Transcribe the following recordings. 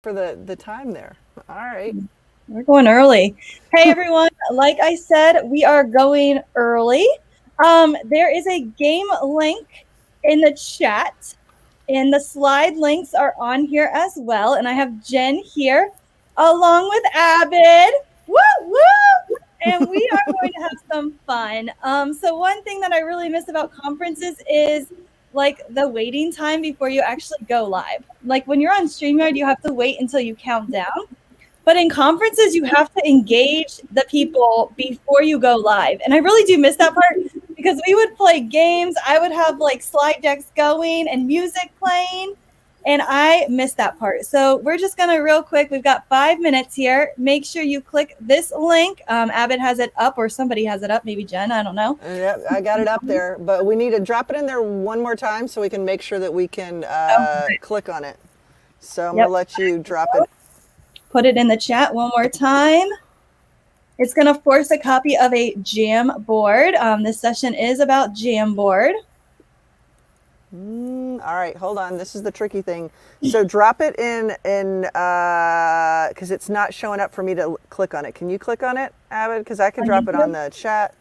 for the time there. All right. We're going early. Hey everyone, like I said, we are going early. There is a game link in the chat, and the slide links are on here as well. And I have Jen here along with Abid. Woo woo! And we are going to have some fun. So one thing that I really miss about conferences is like the waiting time before you actually go live. Like when you're on StreamYard, you have to wait until you count down. But in conferences, you have to engage the people before you go live. And I really do miss that part because we would play games. I would have like slide decks going and music playing. And I miss that part. So we're just going to real quick. We've got 5 minutes here. Make sure you click this link. Abbott has it up or somebody has it up. Maybe Jen. I don't know. Yep, I got it up there. But we need to drop it in there one more time so we can make sure that we can click on it. So I'm going to let you drop it. Put it in the chat one more time. It's going to force a copy of a Jamboard. This session is about Jamboard. All right, hold on. This is the tricky thing. So drop it in because it's not showing up for me to click on it. Can you click on it, Abid? Because I can drop it on the chat,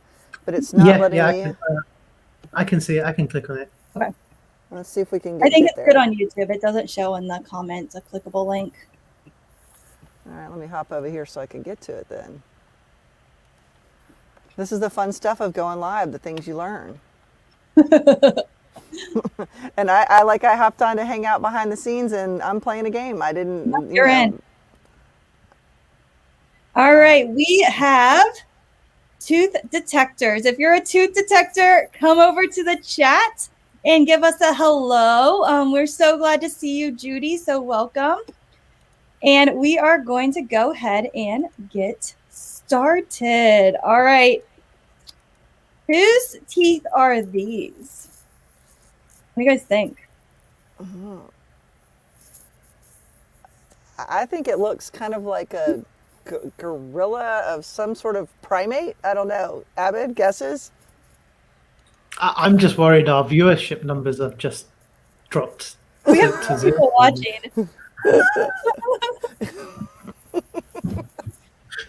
but it's not letting me. I can see it. I can click on it. Okay. Let's see if we can get I think it's there. good on YouTube. It doesn't show in the comments a clickable link. All right, let me hop over here so I can get to it then. This is the fun stuff of going live, the things you learn. And I hopped on to hang out behind the scenes and I'm playing a game. I didn't. You're in. All right, we have tooth detectors. If you're a tooth detector, come over to the chat and give us a hello. We're so glad to see you, Judy. So welcome. And we are going to go ahead and get started. All right. Whose teeth are these? What do you guys think? I think it looks kind of like a gorilla of some sort of primate. I don't know. Abid, guesses? I'm just worried our viewership numbers have just dropped. We have people watching.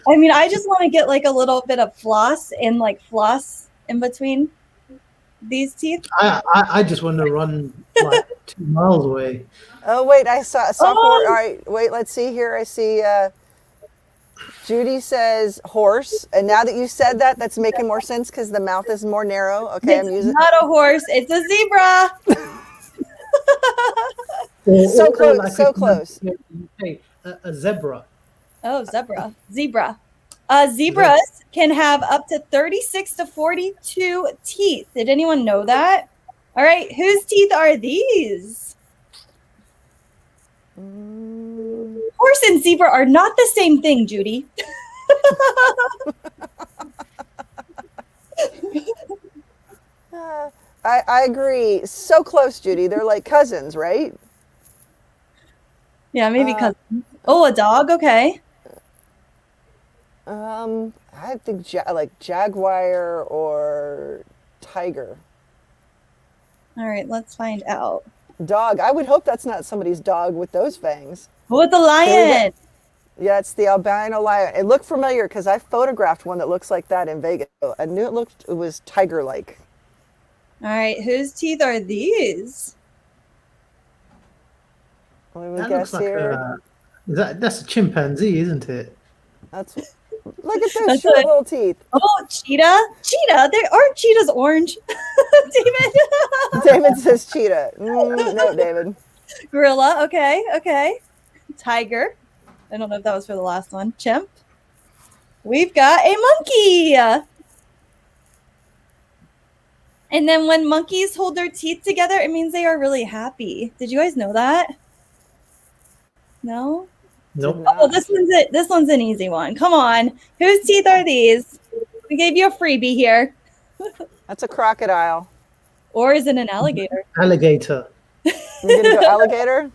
I mean, I just want to get like a little bit of floss and like floss in between these teeth. I just want to run like 2 miles away. Oh, wait, I saw All right, wait, let's see here. I see Judy says horse. And now that you said that, that's making more sense because the mouth is more narrow. Okay, it's not a horse. It's a zebra. So close, so close. A zebra. Oh, zebra. Zebras can have up to 36 to 42 teeth. Did anyone know that? All right, whose teeth are these? Horse and zebra are not the same thing, Judy. I agree. So close, Judy. They're like cousins, right? Yeah, maybe cousins. Oh, a dog. Okay. I think like jaguar or tiger. All right, let's find out. Dog. I would hope that's not somebody's dog with those fangs. Oh, it's a lion. Yeah, it's the albino lion. It looked familiar because I photographed one that looks like that in Vegas. I knew it was tiger-like. All right, whose teeth are these? Let me guess here. That's a chimpanzee, isn't it? Look at those short little teeth. Oh, cheetah. They aren't cheetahs orange. David says cheetah. No, David. Gorilla. Okay. Tiger. I don't know if that was for the last one. Chimp. We've got a monkey. And then when monkeys hold their teeth together, it means they are really happy. Did you guys know that? No? Nope. Oh, this one's it. This one's an easy one. Come on. Whose teeth are these? We gave you a freebie here. That's a crocodile. Or is it an alligator? Alligator. You're going to go alligator?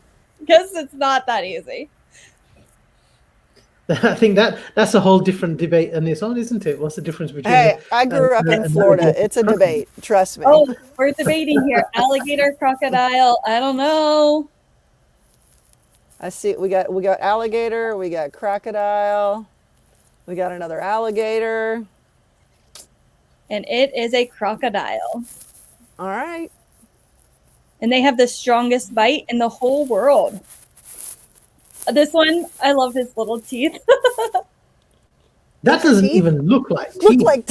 Guess it's not that easy. I think that's a whole different debate on its own, isn't it? What's the difference between? Hey, I grew up in Florida. It's a debate. Trust me. Oh, we're debating here. Alligator, crocodile. I don't know. I see. We got alligator. We got crocodile. We got another alligator. And it is a crocodile. All right. And they have the strongest bite in the whole world. This one, I love his little teeth. That doesn't teeth? even look like Look teeth. like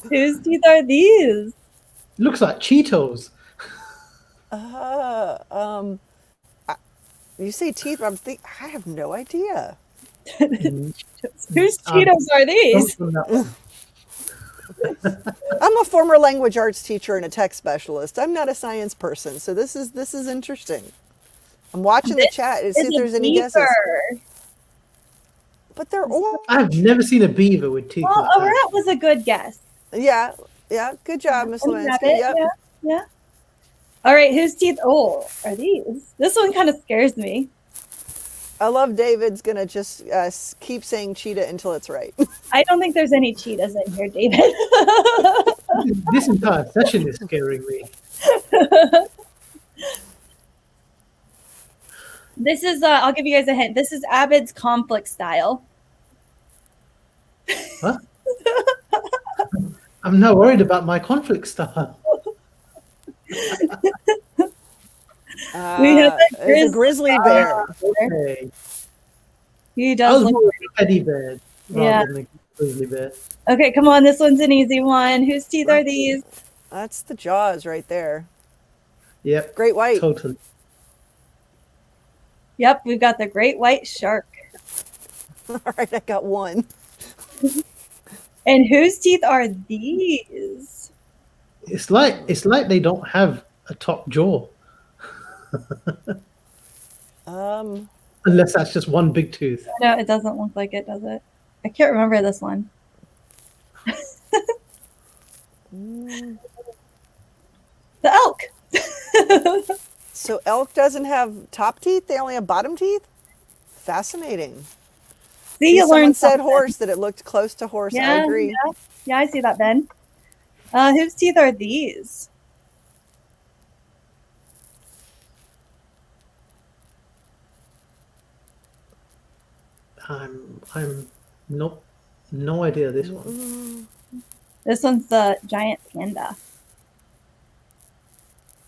Whose teeth are these? Looks like Cheetos. you say teeth. I have no idea. Whose Cheetos are these? I'm a former language arts teacher and a tech specialist. I'm not a science person, so this is interesting. I'm watching the chat to see if there's any guesses. But they're all. I've never seen a beaver with teeth. Well, like a that. rat was a good guess. Yeah. Good job, Miss Lewinsky. Yep. Yeah. All right, whose teeth? Oh, are these? This one kind of scares me. I love David's gonna just keep saying cheetah until it's right. I don't think there's any cheetahs in here, David. This entire session is scaring me. This is, I'll give you guys a hint. This is Abed's conflict style. Huh? I'm not worried about my conflict style. We have a grizzly bear. Okay. He I does was look. more like a teddy bear rather Yeah. than a grizzly bear. Okay, come on. This one's an easy one. Whose teeth are these? That's the jaws right there. Yep. Great white. Totally. Yep, we've got the great white shark. All right, I got one. And whose teeth are these? It's like they don't have a top jaw. Unless that's just one big tooth. No, it doesn't look like it, does it? I can't remember this one. The elk. So elk doesn't have top teeth; they only have bottom teeth. Fascinating. See, you Someone learned said something. horse, that it looked close to horse. I agree. Yeah, I see that, Ben. Whose teeth are these? I'm no idea this one. This one's the giant panda.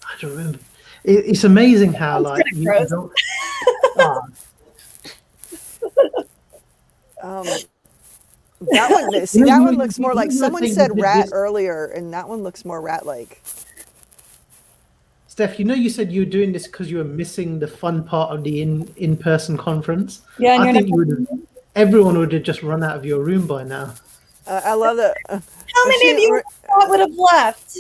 I don't remember. It's amazing how Sounds like kinda you gross. don't. That one, see, that one looks more like someone said rat earlier, and that one looks more rat-like. Steph, you said you were doing this because you were missing the fun part of the in-person conference. Yeah, and I think you're everyone would have just run out of your room by now. I love that. How many of you thought would have left?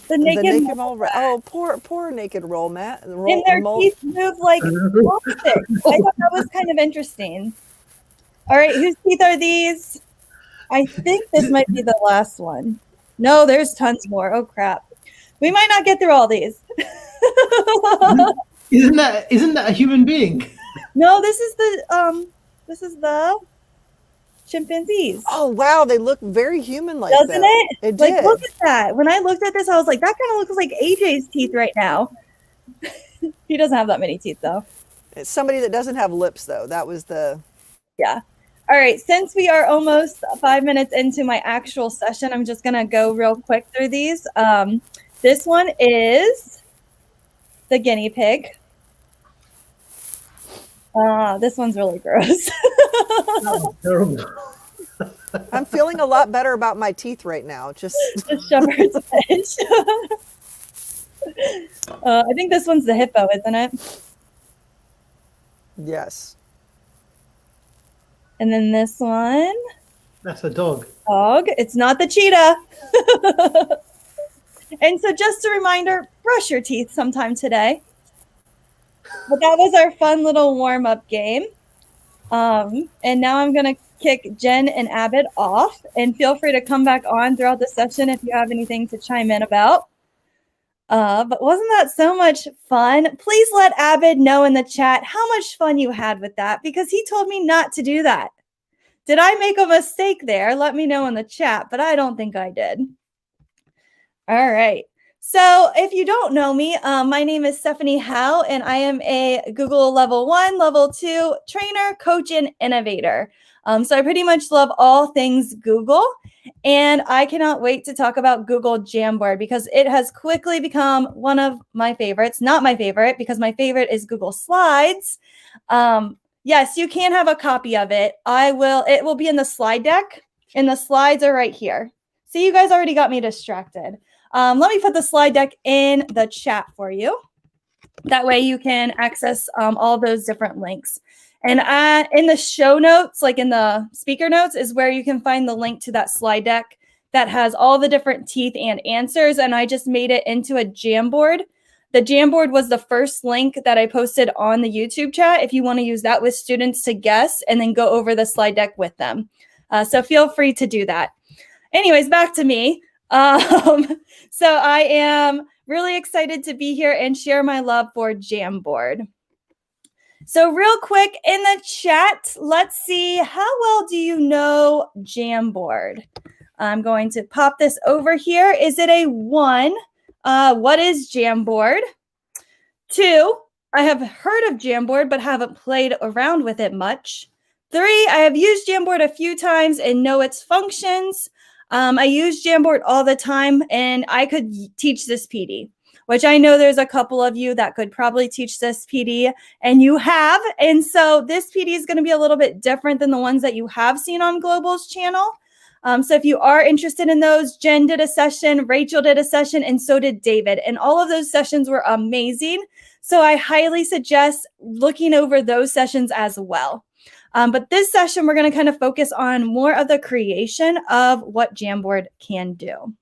The naked mole rat. Oh, poor naked roll, Matt. and their teeth move like plastic. I thought that was kind of interesting. All right, whose teeth are these? I think this might be the last one. No, there's tons more. Oh crap. We might not get through all these. Isn't that a human being? No, this is the chimpanzees. Oh wow, they look very human-like. Doesn't it? It like, did. look at that. When I looked at this, I was like, that kind of looks like AJ's teeth right now. He doesn't have that many teeth, though. It's somebody that doesn't have lips, though. That was the. Yeah. All right. Since we are almost 5 minutes into my actual session, I'm just going to go real quick through these. This one is the guinea pig. This one's really gross. That was terrible. I'm feeling a lot better about my teeth right now. Just Shepherd's edge. I think this one's the hippo, isn't it? yes. And then this one, That's a dog. dog. It's not the cheetah. And so just a reminder, brush your teeth sometime today. But that was our fun little warm-up game. And now I'm going to kick Jen and Abed off. And feel free to come back on throughout the session if you have anything to chime in about. But wasn't that so much fun? Please let Abed know in the chat how much fun you had with that, because he told me not to do that. Did I make a mistake there? Let me know in the chat, but I don't think I did. All right. So if you don't know me, my name is Stephanie Howe, and I am a Google Level 1, Level 2 trainer, coach, and innovator. So I pretty much love all things Google, and I cannot wait to talk about Google Jamboard because it has quickly become one of my favorites. Not my favorite, because my favorite is Google Slides. Yes, you can have a copy of it. It will be in the slide deck, and the slides are right here. See, you guys already got me distracted. Let me put the slide deck in the chat for you. That way you can access all those different links. And in the show notes, like in the speaker notes, is where you can find the link to that slide deck that has all the different teeth and answers. And I just made it into a Jamboard. The Jamboard was the first link that I posted on the YouTube chat if you want to use that with students to guess and then go over the slide deck with them. So feel free to do that. Anyways, back to me. So I am really excited to be here and share my love for Jamboard. So real quick in the chat, let's see, how well do you know Jamboard? I'm going to pop this over here. Is it a 1? What is Jamboard? 2, I have heard of Jamboard but haven't played around with it much. 3, I have used Jamboard a few times and know its functions. I use Jamboard all the time, and I could teach this PD, which I know there's a couple of you that could probably teach this PD, and you have. And so this PD is going to be a little bit different than the ones that you have seen on Global's channel. So if you are interested in those, Jen did a session, Rachel did a session, and so did David. And all of those sessions were amazing. So I highly suggest looking over those sessions as well. But this session, we're going to kind of focus on more of the creation of what Jamboard can do. All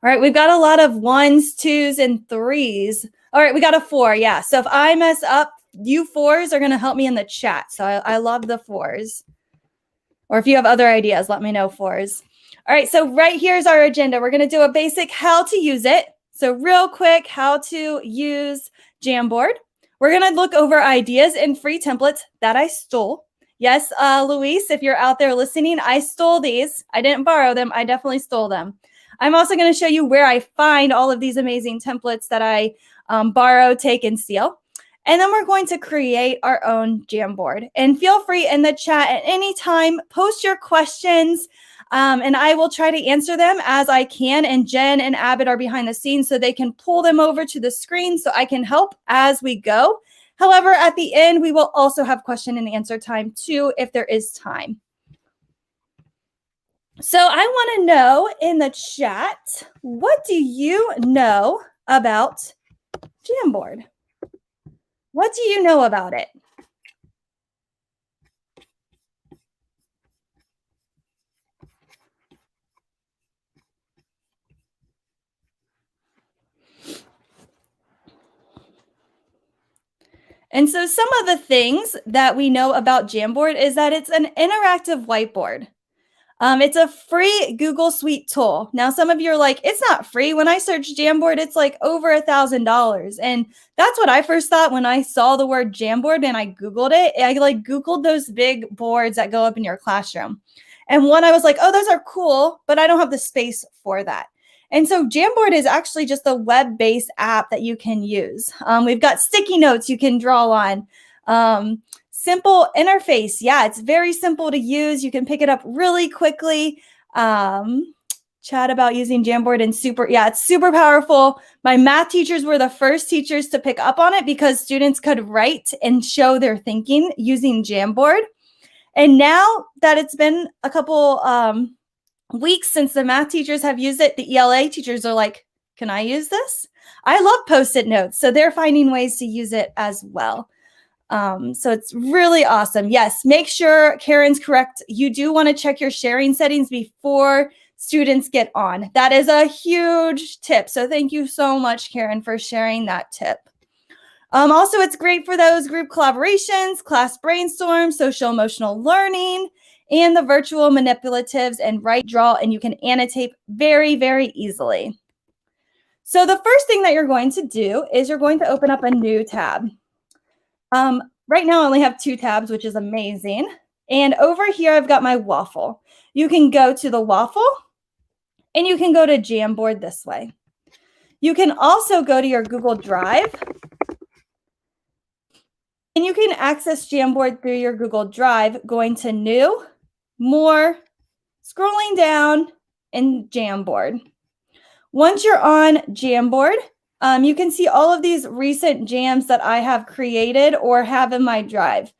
right, we've got a lot of 1s, 2s, and 3s. All right, we got a 4, yeah. So if I mess up, you 4s are going to help me in the chat. So I love the 4s. Or if you have other ideas, let me know, 4s. All right, so right here's our agenda. We're going to do a basic how to use it. So real quick, how to use Jamboard. We're going to look over ideas and free templates that I stole. Yes, Luis, if you're out there listening, I stole these. I didn't borrow them. I definitely stole them. I'm also going to show you where I find all of these amazing templates that I borrow, take, and steal. And then we're going to create our own Jamboard. And feel free in the chat at any time, post your questions, and I will try to answer them as I can. And Jen and Abbott are behind the scenes so they can pull them over to the screen so I can help as we go. However, at the end, we will also have question and answer time too, if there is time. So I want to know in the chat, what do you know about Jamboard? What do you know about it? And so some of the things that we know about Jamboard is that it's an interactive whiteboard. It's a free Google Suite tool. Now, some of you are like, it's not free. When I search Jamboard, it's like over $1,000. And that's what I first thought when I saw the word Jamboard and I Googled it. I like Googled those big boards that go up in your classroom. And one, I was like, oh, those are cool, but I don't have the space for that. And so Jamboard is actually just a web-based app that you can use. We've got sticky notes you can draw on. Simple interface. Yeah, it's very simple to use. You can pick it up really quickly. Chat about using Jamboard and it's super powerful. My math teachers were the first teachers to pick up on it because students could write and show their thinking using Jamboard. And now that it's been a couple weeks since the math teachers have used it, the ELA teachers are like, can I use this? I love Post-it notes. So they're finding ways to use it as well. So it's really awesome. Yes, make sure Karen's correct. You do want to check your sharing settings before students get on. That is a huge tip. So thank you so much, Karen, for sharing that tip. Also, it's great for those group collaborations, class brainstorms, social emotional learning, and the virtual manipulatives and write, draw, and you can annotate very, very easily. So the first thing that you're going to do is you're going to open up a new tab. Right now I only have 2 tabs, which is amazing. And over here, I've got my waffle. You can go to the waffle and you can go to Jamboard this way. You can also go to your Google Drive, and you can access Jamboard through your Google Drive, going to New, More, scrolling down, and Jamboard. Once you're on Jamboard, you can see all of these recent jams that I have created or have in my drive.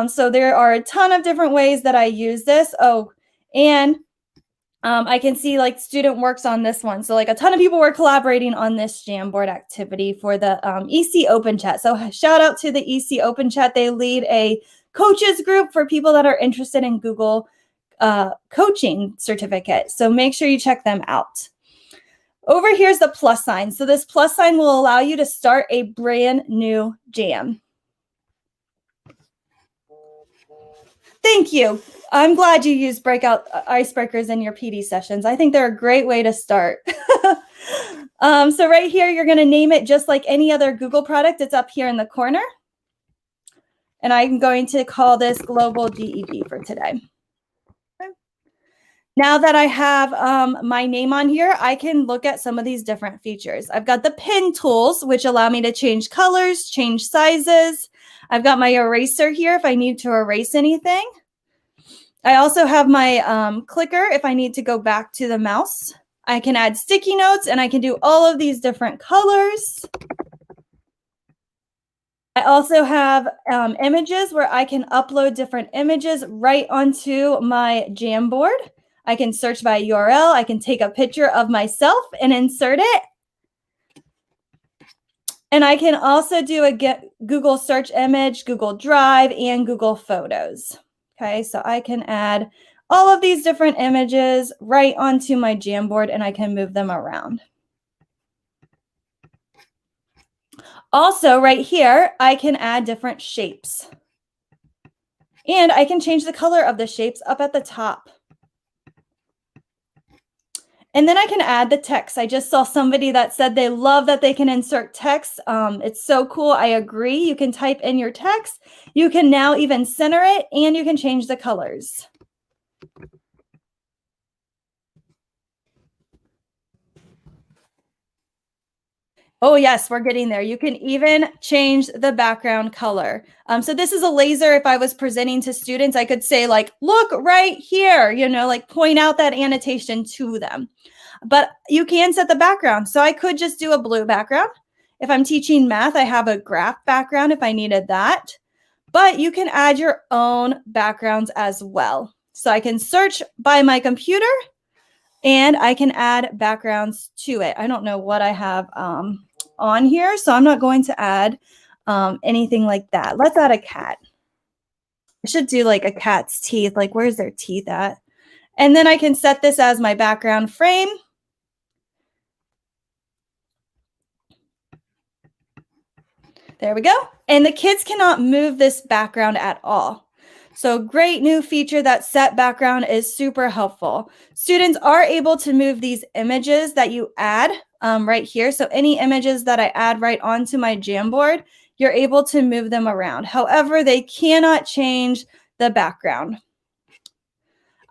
So there are a ton of different ways that I use this. Oh, and I can see like student works on this one. So like a ton of people were collaborating on this Jamboard activity for the EC Open Chat. So shout out to the EC Open Chat. They lead a coaches group for people that are interested in Google coaching certificate. So make sure you check them out. Over here's the plus sign. So this plus sign will allow you to start a brand new jam. Thank you. I'm glad you use breakout icebreakers in your PD sessions. I think they're a great way to start. So right here, you're going to name it just like any other Google product. It's up here in the corner. And I'm going to call this Global GED for today. Now that I have my name on here, I can look at some of these different features. I've got the pin tools, which allow me to change colors, change sizes. I've got my eraser here if I need to erase anything. I also have my clicker if I need to go back to the mouse. I can add sticky notes, and I can do all of these different colors. I also have images where I can upload different images right onto my Jamboard. I can search by URL. I can take a picture of myself and insert it. And I can also do a Google search image, Google Drive, and Google Photos. Okay, so I can add all of these different images right onto my Jamboard, and I can move them around. Also, right here, I can add different shapes. And I can change the color of the shapes up at the top. And then I can add the text. I just saw somebody that said they love that they can insert text. It's so cool. I agree. You can type in your text. You can now even center it, and you can change the colors. Oh, yes, we're getting there. You can even change the background color. So this is a laser. If I was presenting to students, I could say like, look right here, you know, like point out that annotation to them. But you can set the background. So I could just do a blue background. If I'm teaching math, I have a graph background if I needed that. But you can add your own backgrounds as well. So I can search by my computer, and I can add backgrounds to it. I don't know what I have on here, so I'm not going to add anything like that. Let's add a cat. I should do like a cat's teeth. Like, where's their teeth at? And then I can set this as my background frame. There we go. And the kids cannot move this background at all. So great new feature, that set background is super helpful. Students are able to move these images that you add right here. So any images that I add right onto my Jamboard, you're able to move them around. However, they cannot change the background.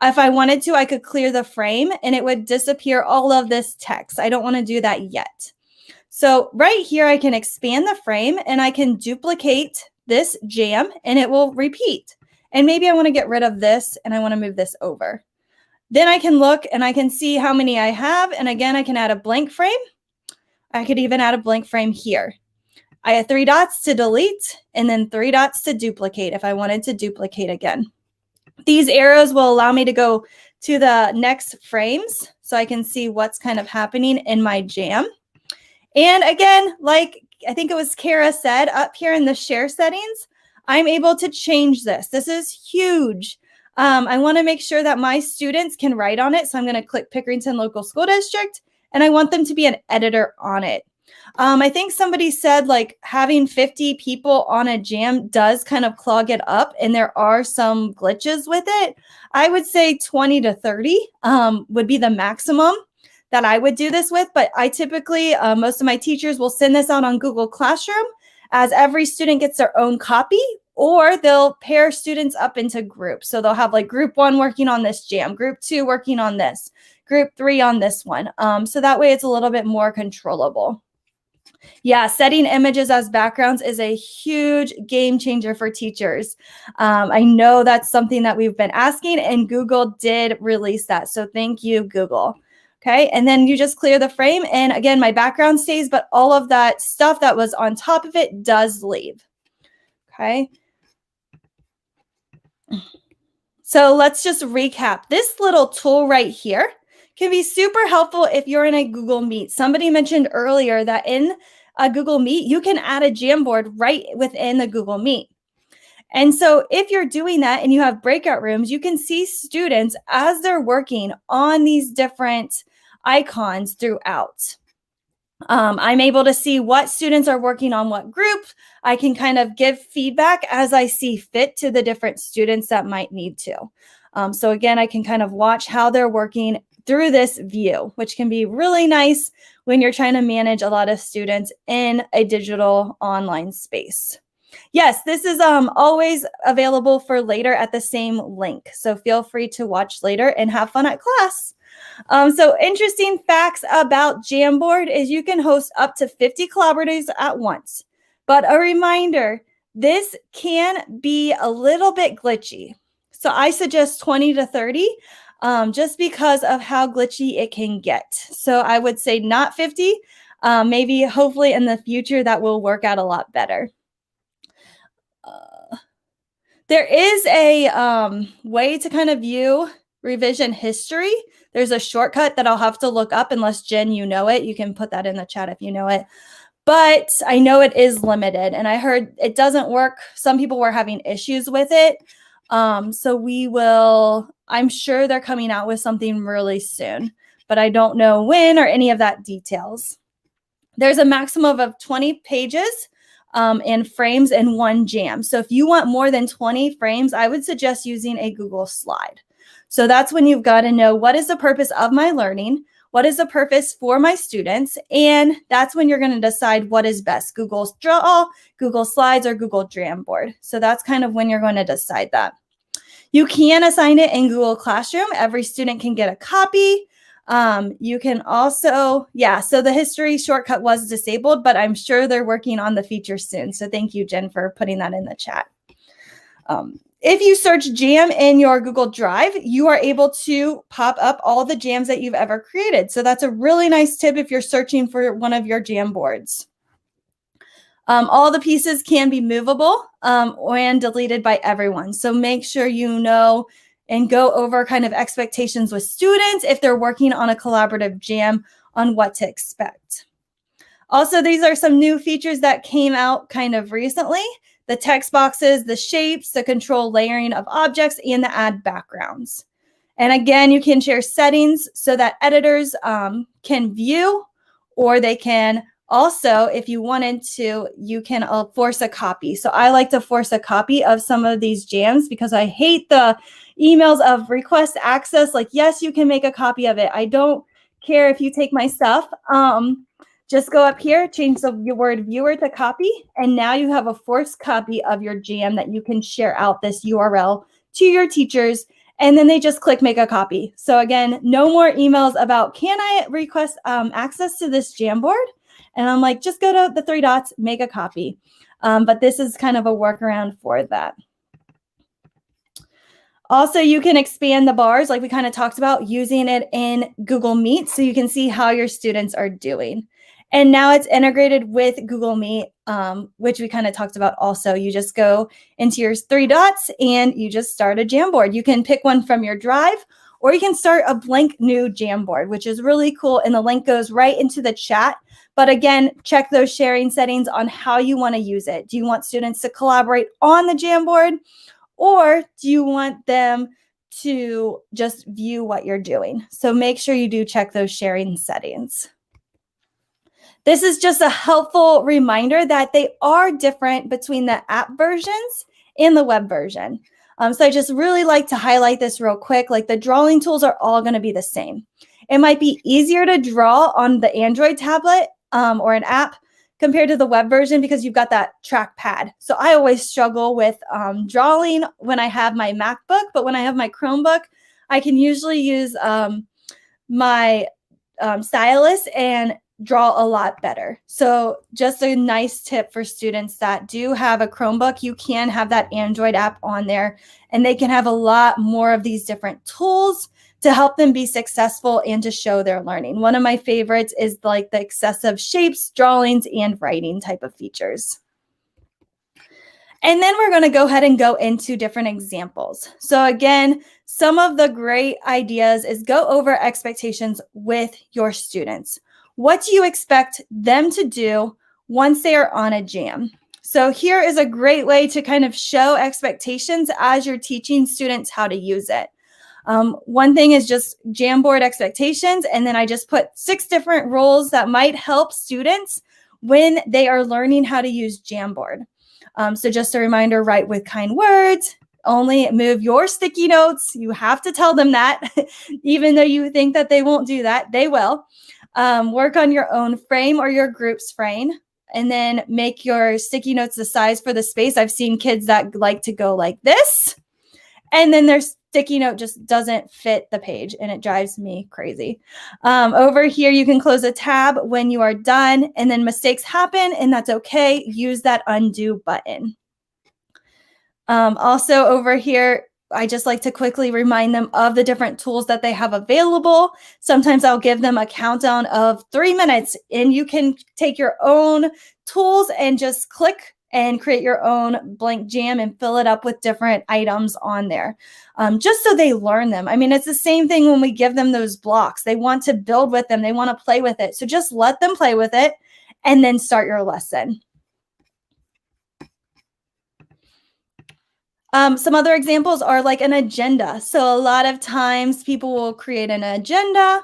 If I wanted to, I could clear the frame and it would disappear all of this text. I don't want to do that yet. So right here, I can expand the frame and I can duplicate this jam and it will repeat. And maybe I want to get rid of this and I want to move this over. Then I can look and I can see how many I have. And again, I can add a blank frame. I could even add a blank frame here. I have 3 dots to delete and then 3 dots to duplicate if I wanted to duplicate again. These arrows will allow me to go to the next frames so I can see what's kind of happening in my jam. And again, like I think it was Kara said, up here in the share settings, I'm able to change this. This is huge. I want to make sure that my students can write on it. So I'm going to click Pickerington Local School District, and I want them to be an editor on it. I think somebody said like having 50 people on a jam does kind of clog it up, and there are some glitches with it. I would say 20 to 30 would be the maximum that I would do this with, but I typically, most of my teachers will send this out on Google Classroom as every student gets their own copy, or they'll pair students up into groups. So they'll have like group 1 working on this jam, group 2 working on this, group 3 on this one. So that way it's a little bit more controllable. Yeah, setting images as backgrounds is a huge game changer for teachers. I know that's something that we've been asking, and Google did release that. So thank you, Google. Okay, and then you just clear the frame. And again, my background stays, but all of that stuff that was on top of it does leave. Okay. So let's just recap. This little tool right here can be super helpful if you're in a Google Meet. Somebody mentioned earlier that in a Google Meet, you can add a Jamboard right within the Google Meet. And so if you're doing that and you have breakout rooms, you can see students as they're working on these different icons throughout. I'm able to see what students are working on what group. I can kind of give feedback as I see fit to the different students that might need to. So again, I can kind of watch how they're working through this view, which can be really nice when you're trying to manage a lot of students in a digital online space. Yes, this is always available for later at the same link. So feel free to watch later and have fun at class. So interesting facts about Jamboard is you can host up to 50 collaborators at once. But a reminder, this can be a little bit glitchy. So I suggest 20 to 30 just because of how glitchy it can get. So I would say not 50. Maybe hopefully in the future that will work out a lot better. There is a way to kind of view revision history. There's a shortcut that I'll have to look up unless Jen, you know it. You can put that in the chat if you know it. But I know it is limited and I heard it doesn't work. Some people were having issues with it. So we will, I'm sure they're coming out with something really soon, but I don't know when or any of that details. There's a maximum of 20 pages and frames in one jam. So if you want more than 20 frames, I would suggest using a Google slide. So that's when you've got to know what is the purpose of my learning, what is the purpose for my students, and that's when you're going to decide what is best, Google Draw, Google Slides, or Google Jamboard. So that's kind of when you're going to decide that. You can assign it in Google Classroom. Every student can get a copy. You can also, so the history shortcut was disabled, but I'm sure they're working on the feature soon. So thank you, Jen, for putting that in the chat. If you search Jam in your Google Drive, you are able to pop up all the jams that you've ever created. So that's a really nice tip if you're searching for one of your Jamboards. All the pieces can be movable and deleted by everyone. So make sure you know and go over kind of expectations with students if they're working on a collaborative jam on what to expect. Also, these are some new features that came out kind of recently. The text boxes, the shapes, the control layering of objects, and the add backgrounds. And again, you can share settings so that editors can view, or they can also, if you wanted to, you can force a copy. So I like to force a copy of some of these jams because I hate the emails of request access. Like, yes, you can make a copy of it. I don't care if you take my stuff. Just go up here, change the word viewer to copy, and now you have a forced copy of your jam that you can share out this URL to your teachers, and then they just click make a copy. So again, no more emails about, can I request access to this Jamboard? And I'm like, just go to the 3 dots, make a copy. But this is kind of a workaround for that. Also, you can expand the bars like we kind of talked about using it in Google Meet so you can see how your students are doing. And now it's integrated with Google Meet, which we kind of talked about also. You just go into your 3 dots and you just start a Jamboard. You can pick one from your drive or you can start a blank new Jamboard, which is really cool. And the link goes right into the chat. But again, check those sharing settings on how you want to use it. Do you want students to collaborate on the Jamboard, or do you want them to just view what you're doing? So make sure you do check those sharing settings. This is just a helpful reminder that they are different between the app versions and the web version. So I just really like to highlight this real quick. Like the drawing tools are all going to be the same. It might be easier to draw on the Android tablet or an app compared to the web version because you've got that trackpad. So I always struggle with drawing when I have my MacBook, but when I have my Chromebook, I can usually use my stylus and draw a lot better. So just a nice tip for students that do have a Chromebook, you can have that Android app on there, and they can have a lot more of these different tools to help them be successful and to show their learning. One of my favorites is like the excessive shapes, drawings, and writing type of features. And then we're going to go ahead and go into different examples. So again, some of the great ideas is go over expectations with your students. What do you expect them to do once they are on a jam? So here is a great way to kind of show expectations as you're teaching students how to use it. One thing is just Jamboard expectations, and then I just put 6 different rules that might help students when they are learning how to use Jamboard. So just a reminder, write with kind words, only move your sticky notes. You have to tell them that, even though you think that they won't do that, they will. Work on your own frame or your group's frame, and then make your sticky notes the size for the space. I've seen kids that like to go like this, and then their sticky note just doesn't fit the page, and it drives me crazy. Over here, you can close a tab when you are done, and then mistakes happen, and that's okay. Use that undo button. Also over here, I just like to quickly remind them of the different tools that they have available. Sometimes I'll give them a countdown of 3 minutes, and you can take your own tools and just click and create your own blank jam and fill it up with different items on there, just so they learn them. I mean, it's the same thing when we give them those blocks. They want to build with them. They want to play with it. So just let them play with it and then start your lesson. Some other examples are like an agenda. So a lot of times people will create an agenda,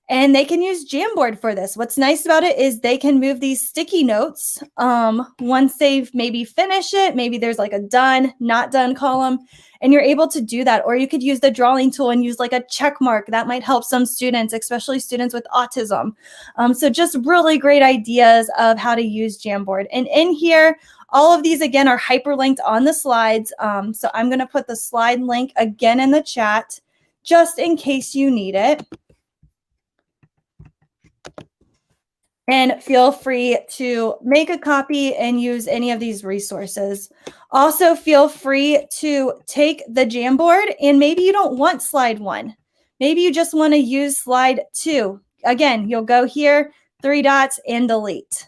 and they can use Jamboard for this. What's nice about it is they can move these sticky notes once they've maybe finished it. Maybe there's like a done, not done column, and you're able to do that. Or you could use the drawing tool and use like a check mark. That might help some students, especially students with autism. So just really great ideas of how to use Jamboard. And in here, all of these, again, are hyperlinked on the slides. So I'm going to put the slide link again in the chat, just in case you need it. And feel free to make a copy and use any of these resources. Also, feel free to take the Jamboard, and maybe you don't want slide 1. Maybe you just want to use slide 2. Again, you'll go here, 3 dots, and delete.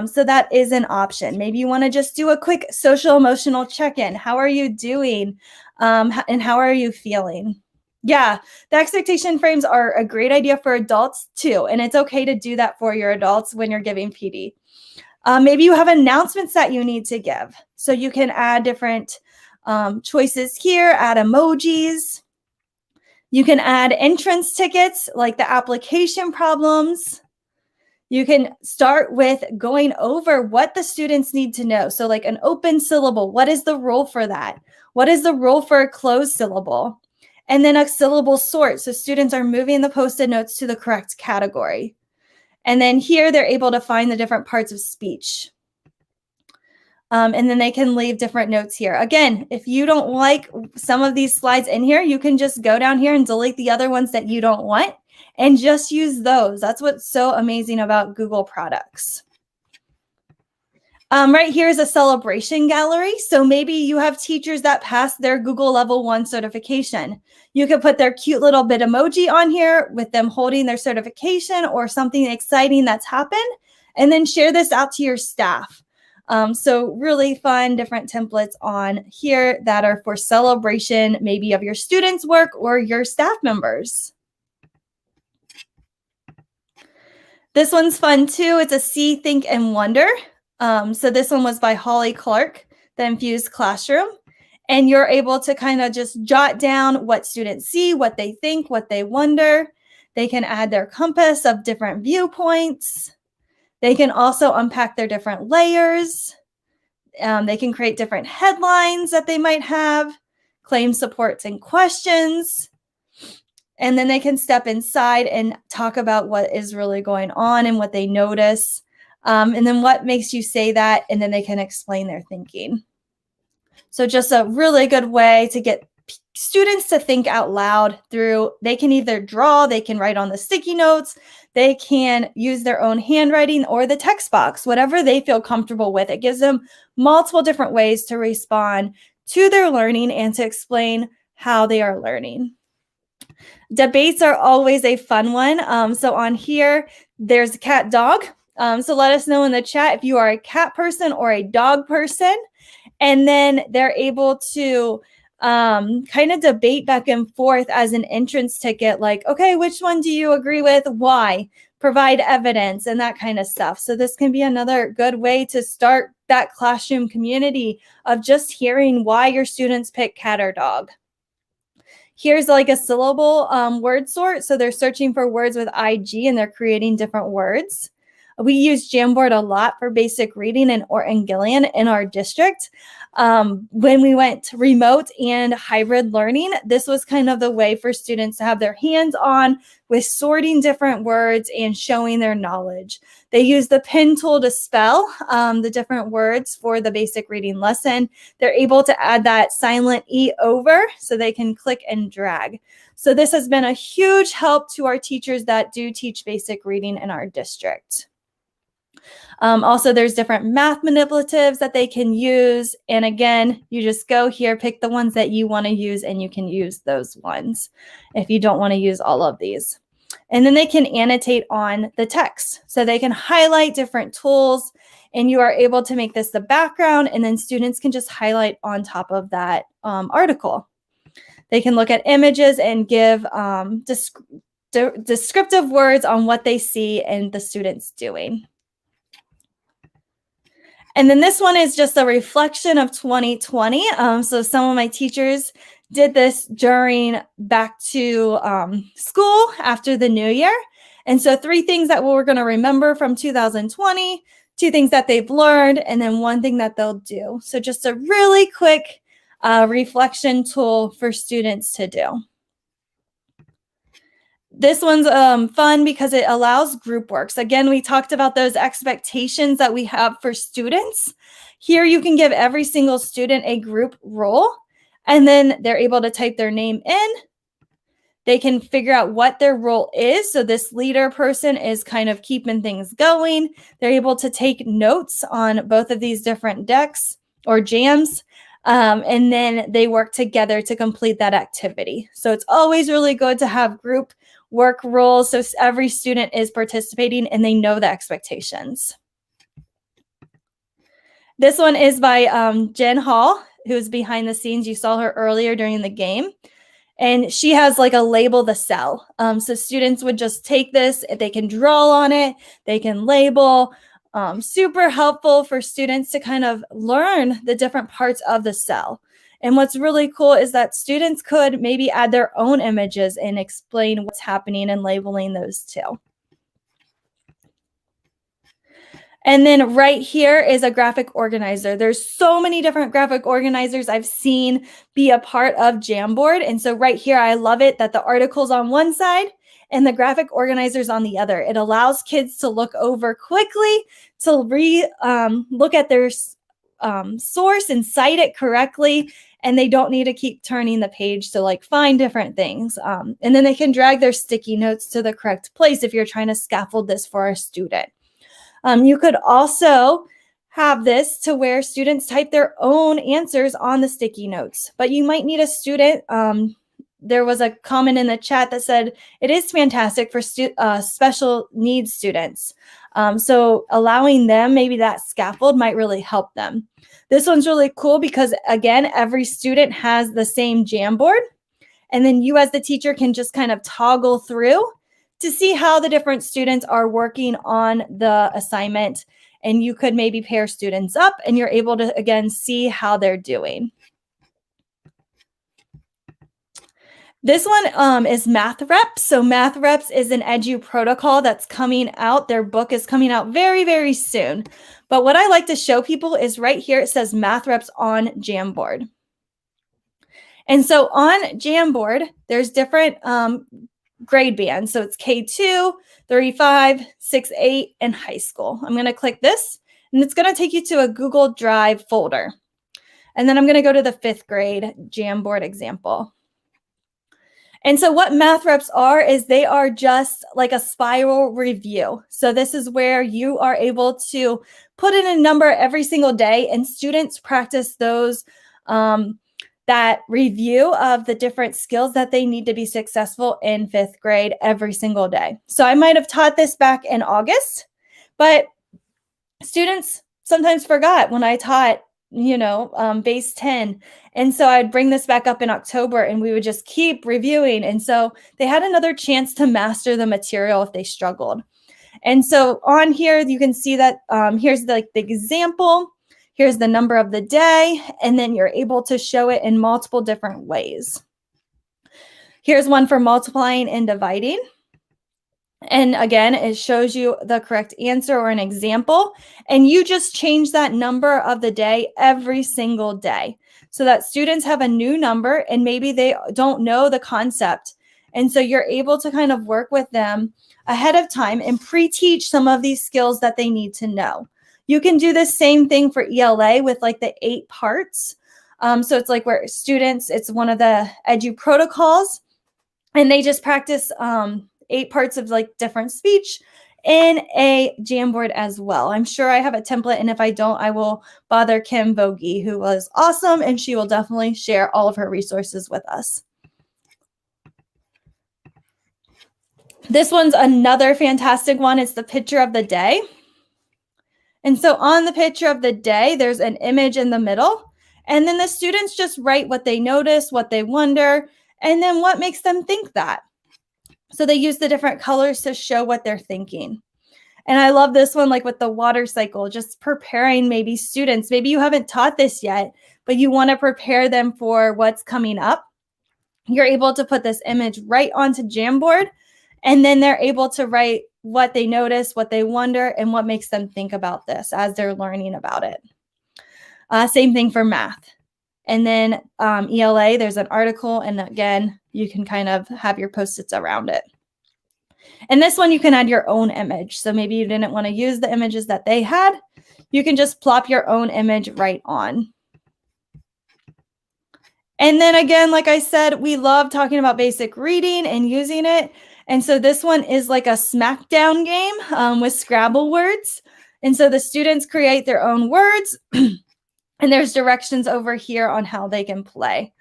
So that is an option. Maybe you want to just do a quick social emotional check-in. How are you doing? And how are you feeling? Yeah, the expectation frames are a great idea for adults too. And it's okay to do that for your adults when you're giving PD. Maybe you have announcements that you need to give. So you can add different choices here, add emojis. You can add entrance tickets like the application problems. You can start with going over what the students need to know. So like an open syllable, what is the rule for that? What is the rule for a closed syllable? And then a syllable sort. So students are moving the Post-it notes to the correct category. And then here they're able to find the different parts of speech. And then they can leave different notes here. Again, if you don't like some of these slides in here, you can just go down here and delete the other ones that you don't want and just use those. That's what's so amazing about Google products. Right here is a celebration gallery. So maybe you have teachers that passed their Google Level 1 certification. You could put their cute little bit emoji on here with them holding their certification or something exciting that's happened, and then share this out to your staff. So really fun different templates on here that are for celebration, maybe of your students' work or your staff members. This one's fun too. It's a See, Think, and Wonder. So this one was by Holly Clark, the Infused Classroom. And you're able to kind of just jot down what students see, what they think, what they wonder. They can add their compass of different viewpoints. They can also unpack their different layers. They can create different headlines that they might have, claim supports and questions. And then they can step inside and talk about what is really going on and what they notice. And then what makes you say that, and then they can explain their thinking. So just a really good way to get students to think out loud through, they can either draw, they can write on the sticky notes, they can use their own handwriting or the text box, whatever they feel comfortable with. It gives them multiple different ways to respond to their learning and to explain how they are learning. Debates are always a fun one. So on here, there's cat dog. So let us know in the chat if you are a cat person or a dog person. And then they're able to kind of debate back and forth as an entrance ticket, like, okay, which one do you agree with? Why? Provide evidence and that kind of stuff. So this can be another good way to start that classroom community of just hearing why your students pick cat or dog. Here's like a syllable word sort. So they're searching for words with IG and they're creating different words. We use Jamboard a lot for basic reading in Orton Gillian in our district. When we went remote and hybrid learning, this was kind of the way for students to have their hands on with sorting different words and showing their knowledge. They use the pen tool to spell the different words for the basic reading lesson. They're able to add that silent E over so they can click and drag. So this has been a huge help to our teachers that do teach basic reading in our district. Also, there's different math manipulatives that they can use. And again, you just go here, pick the ones that you want to use, and you can use those ones if you don't want to use all of these. And then they can annotate on the text. So they can highlight different tools, and you are able to make this the background, and then students can just highlight on top of that article. They can look at images and give descriptive words on what they see and the students doing. And then this one is just a reflection of 2020. So some of my teachers did this during back to school after the new year. And so 3 things that we're going to remember from 2020, 2 things that they've learned, and then 1 thing that they'll do. So just a really quick reflection tool for students to do. This one's fun because it allows group works. Again, we talked about those expectations that we have for students. Here you can give every single student a group role, and then they're able to type their name in. They can figure out what their role is. So this leader person is kind of keeping things going. They're able to take notes on both of these different decks or jams. And then they work together to complete that activity. So it's always really good to have group work roles so every student is participating and they know the expectations. This one is by Jen Hall, who is behind the scenes. You saw her earlier during the game. And she has like a label the cell. So students would just take this, they can draw on it, they can label. Super helpful for students to kind of learn the different parts of the cell. And what's really cool is that students could maybe add their own images and explain what's happening and labeling those too. And then right here is a graphic organizer. There's so many different graphic organizers I've seen be a part of Jamboard. And so right here, I love it that the article's on one side and the graphic organizers on the other. It allows kids to look over quickly, to look at their source and cite it correctly, and they don't need to keep turning the page to like find different things. And then they can drag their sticky notes to the correct place if you're trying to scaffold this for a student. You could also have this to where students type their own answers on the sticky notes, but you might need a student. There was a comment in the chat that said it is fantastic for special needs students. So allowing them, maybe that scaffold might really help them. This one's really cool because, again, every student has the same Jamboard. And then you as the teacher can just kind of toggle through to see how the different students are working on the assignment. And you could maybe pair students up and you're able to, again, see how they're doing. This one is Math Reps. So Math Reps is an edu protocol that's coming out. Their book is coming out very, very soon. But what I like to show people is right here, it says Math Reps on Jamboard. And so on Jamboard, there's different grade bands. So it's K2, 35, 6, 8, and high school. I'm going to click this, and it's going to take you to a Google Drive folder. And then I'm going to go to the 5th grade Jamboard example. And so what math reps are is they are just like a spiral review. So this is where you are able to put in a number every single day, and students practice those that review of the different skills that they need to be successful in 5th grade every single day. So I might have taught this back in August, but students sometimes forgot when I taught, base 10. And so I'd bring this back up in October and we would just keep reviewing. And so they had another chance to master the material if they struggled. And so on here, you can see that here's the example. Here's the number of the day, and then you're able to show it in multiple different ways. Here's one for multiplying and dividing. And again, it shows you the correct answer or an example, and you just change that number of the day every single day so that students have a new number and maybe they don't know the concept. And so you're able to kind of work with them ahead of time and pre-teach some of these skills that they need to know. You can do the same thing for ELA with like the 8 parts. So it's like where students, it's one of the edu protocols, and they just practice 8 parts of like different speech in a Jamboard as well. I'm sure I have a template, and if I don't, I will bother Kim Vogie, who was awesome, and she will definitely share all of her resources with us. This one's another fantastic one. It's the picture of the day. And so on the picture of the day, there's an image in the middle, and then the students just write what they notice, what they wonder, and then what makes them think that. So they use the different colors to show what they're thinking. And I love this one, like with the water cycle, just preparing maybe students. Maybe you haven't taught this yet, but you want to prepare them for what's coming up. You're able to put this image right onto Jamboard, and then they're able to write what they notice, what they wonder, and what makes them think about this as they're learning about it. Same thing for math. And then ELA, there's an article, and again, you can kind of have your Post-its around it. And this one, you can add your own image. So maybe you didn't want to use the images that they had. You can just plop your own image right on. And then again, like I said, we love talking about basic reading and using it. And so this one is like a smackdown game with Scrabble words. And so the students create their own words, and there's directions over here on how they can play.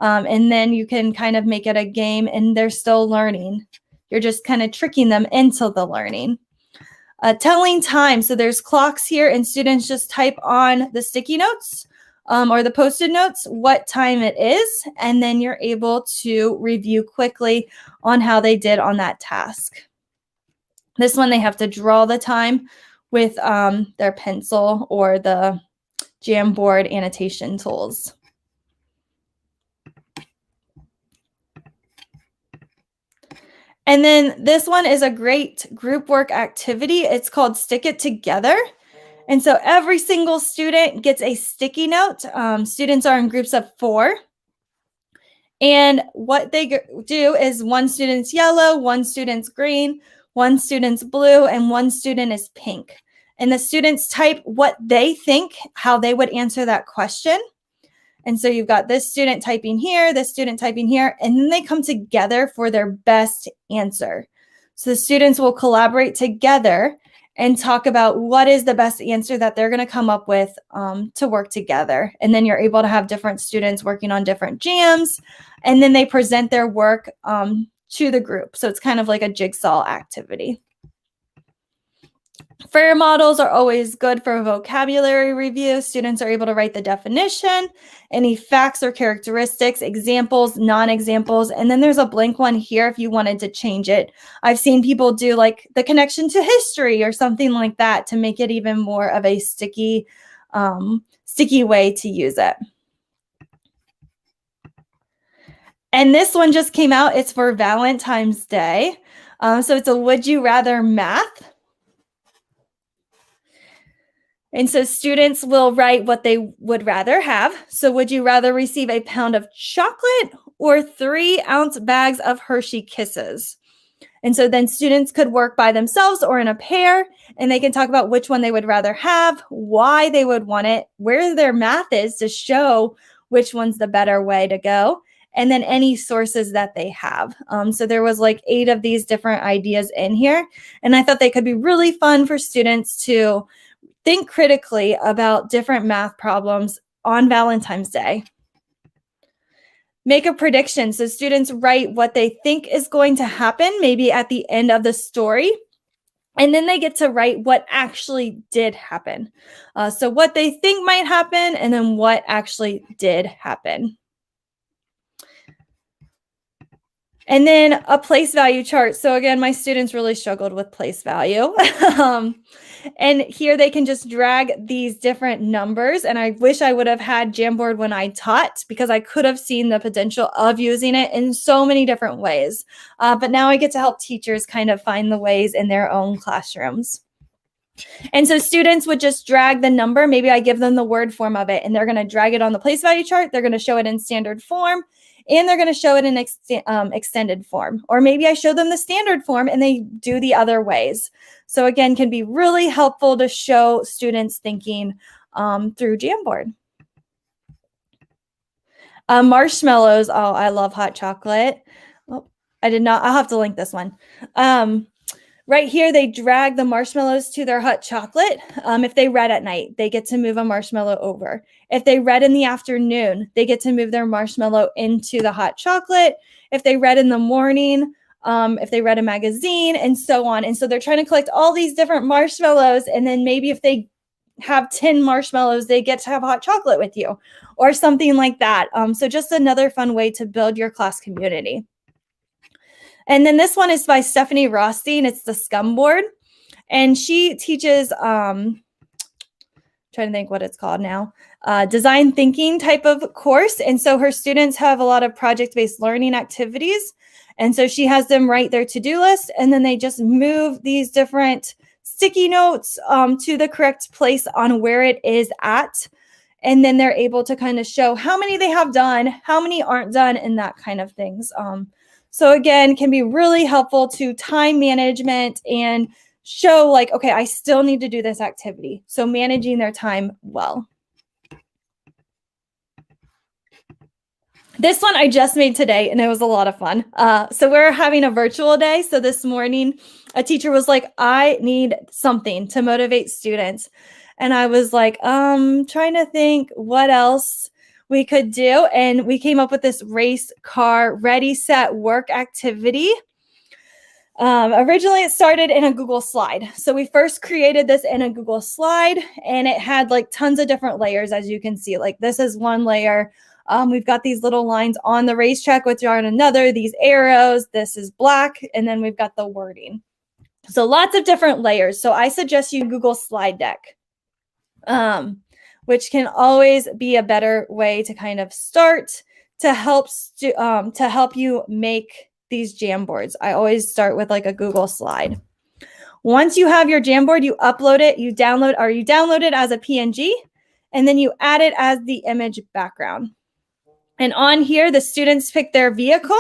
And then you can kind of make it a game, and they're still learning. You're just kind of tricking them into the learning. Telling time. So there's clocks here, and students just type on the sticky notes or the Post-it notes what time it is, and then you're able to review quickly on how they did on that task. This one, they have to draw the time with their pencil or the Jamboard annotation tools. And then this one is a great group work activity. It's called Stick It Together. And so every single student gets a sticky note. Students are in groups of 4. And what they do is one student's yellow, one student's green, one student's blue, and one student is pink. And the students type what they think, how they would answer that question. And so you've got this student typing here, this student typing here, and then they come together for their best answer. So the students will collaborate together and talk about what is the best answer that they're going to come up with to work together. And then you're able to have different students working on different jams, and then they present their work to the group. So it's kind of like a jigsaw activity. FAIR models are always good for vocabulary review. Students are able to write the definition, any facts or characteristics, examples, non-examples, and then there's a blank one here if you wanted to change it. I've seen people do like the connection to history or something like that to make it even more of a sticky way to use it. And this one just came out. It's for Valentine's Day. So it's a would you rather math. And so students will write what they would rather have. So would you rather receive a pound of chocolate or 3-ounce bags of Hershey Kisses? And so then students could work by themselves or in a pair, and they can talk about which one they would rather have, why they would want it, where their math is to show which one's the better way to go. and then any sources that they have. So there was like 8 of these different ideas in here, and I thought they could be really fun for students to think critically about different math problems on Valentine's Day. Make a prediction. So students write what they think is going to happen, maybe at the end of the story. And then they get to write what actually did happen. So what they think might happen, and then what actually did happen. And then a place value chart. So again, my students really struggled with place value. And here they can just drag these different numbers. And I wish I would have had Jamboard when I taught, because I could have seen the potential of using it in so many different ways. But now I get to help teachers kind of find the ways in their own classrooms. And so students would just drag the number. Maybe I give them the word form of it, and they're going to drag it on the place value chart. They're going to show it in standard form, and they're going to show it in extended form. Or maybe I show them the standard form and they do the other ways. So again, can be really helpful to show students thinking through Jamboard. Marshmallows. Oh, I love hot chocolate. Oh, I did not. I'll have to link this one. Right here, they drag the marshmallows to their hot chocolate. If they read at night, they get to move a marshmallow over. If they read in the afternoon, they get to move their marshmallow into the hot chocolate. If they read in the morning, if they read a magazine, and so on. And so they're trying to collect all these different marshmallows. And then maybe if they have 10 marshmallows, they get to have hot chocolate with you or something like that. So just another fun way to build your class community. And then this one is by Stephanie Rothstein. It's the Scum Board. And she teaches, trying to think what it's called now, design thinking type of course. And so her students have a lot of project-based learning activities. And so she has them write their to-do list, and then they just move these different sticky notes to the correct place on where it is at. And then they're able to kind of show how many they have done, how many aren't done, and that kind of things. So again, can be really helpful to time management and show like, okay, I still need to do this activity. So managing their time well. This one I just made today, and it was a lot of fun. So we're having a virtual day. So this morning, a teacher was like, I need something to motivate students. And I was like, trying to think what else we could do. And we came up with this race car ready, set, work activity. Originally, it started in a Google slide. So we first created this in a Google slide, and it had like tons of different layers, as you can see. Like this is one layer. We've got these little lines on the racetrack, which are on another, these arrows. This is black, and then we've got the wording. So lots of different layers. So I suggest you Google slide deck. Which can always be a better way to kind of start to help you make these Jamboards. I always start with like a Google slide. Once you have your Jamboard, you upload it, you download it as a PNG, and then you add it as the image background. And on here, the students pick their vehicle,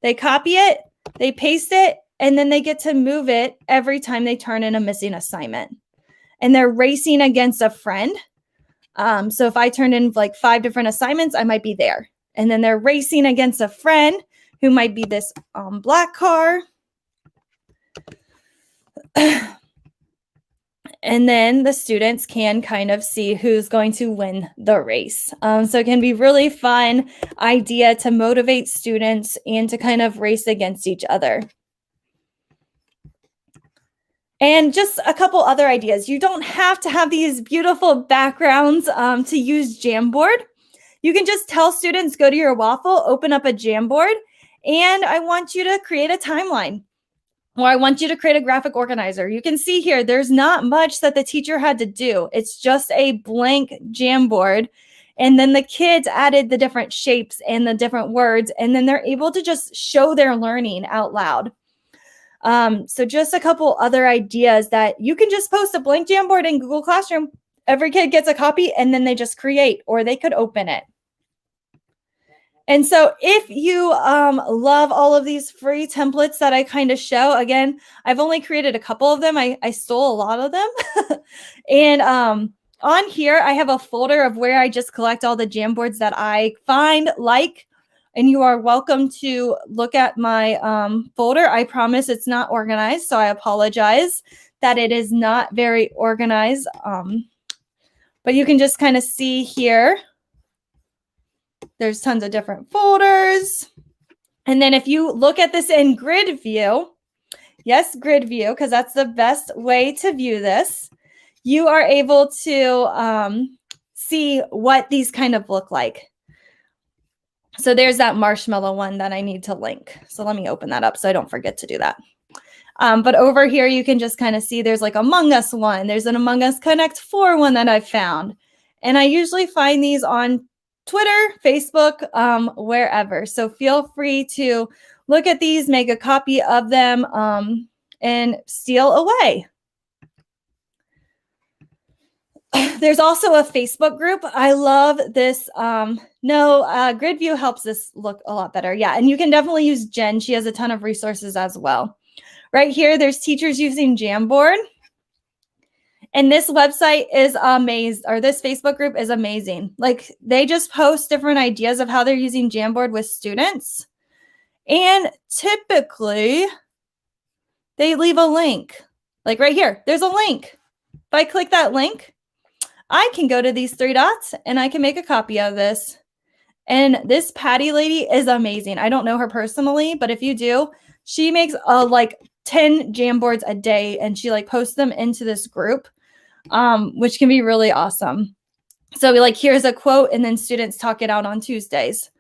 they copy it, they paste it, and then they get to move it every time they turn in a missing assignment. And they're racing against a friend. So if I turn in like 5 different assignments, I might be there. And then they're racing against a friend who might be this black car. And then the students can kind of see who's going to win the race. So it can be really fun idea to motivate students and to kind of race against each other. And just a couple other ideas. You don't have to have these beautiful backgrounds to use Jamboard. You can just tell students, go to your waffle, open up a Jamboard, and I want you to create a timeline. Or I want you to create a graphic organizer. You can see here, there's not much that the teacher had to do. It's just a blank Jamboard. And then the kids added the different shapes and the different words, and then they're able to just show their learning out loud. So just a couple other ideas that you can just post a blank Jamboard in Google Classroom. Every kid gets a copy and then they just create, or they could open it. And so if you love all of these free templates that I kind of show, again, I've only created a couple of them. I stole a lot of them. And on here, I have a folder of where I just collect all the Jamboards that I find, like, and you are welcome to look at my folder. I promise it's not organized, so I apologize that it is not very organized. But you can just kind of see here, there's tons of different folders. And then if you look at this in grid view, yes, grid view, because that's the best way to view this, you are able to see what these kind of look like. So there's that marshmallow one that I need to link. So let me open that up so I don't forget to do that. But over here, you can just kind of see there's like Among Us one. There's an Among Us Connect 4 one that I've found. And I usually find these on Twitter, Facebook, wherever. So feel free to look at these, make a copy of them, and steal away. There's also a Facebook group. I love this. Grid view helps this look a lot better. Yeah, and you can definitely use Jen. She has a ton of resources as well. Right here, there's teachers using Jamboard. And this website is amazing, or this Facebook group is amazing. Like, they just post different ideas of how they're using Jamboard with students. And typically, they leave a link. Like right here, there's a link. If I click that link, I can go to these 3 dots and I can make a copy of this. And this Patty lady is amazing. I don't know her personally, but if you do, she makes like 10 Jamboards a day, and she like posts them into this group, which can be really awesome. So here's a quote, and then students talk it out on Tuesdays.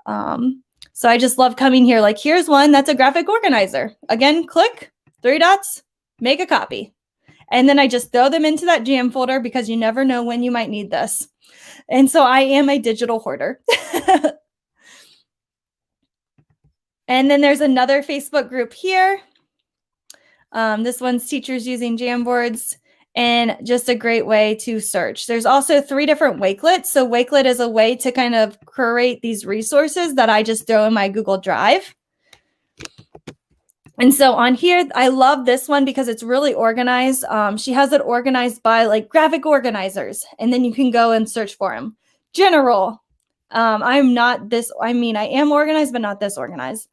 So I just love coming here. Like, here's one that's a graphic organizer. Again, click 3 dots, make a copy. And then I just throw them into that Jam folder because you never know when you might need this. And so I am a digital hoarder. And then there's another Facebook group here. This one's teachers using Jamboards, and just a great way to search. There's also 3 different Wakelets. So Wakelet is a way to kind of curate these resources that I just throw in my Google Drive. And so on here, I love this one because it's really organized. She has it organized by like graphic organizers, and then you can go and search for them. General. I am organized, but not this organized.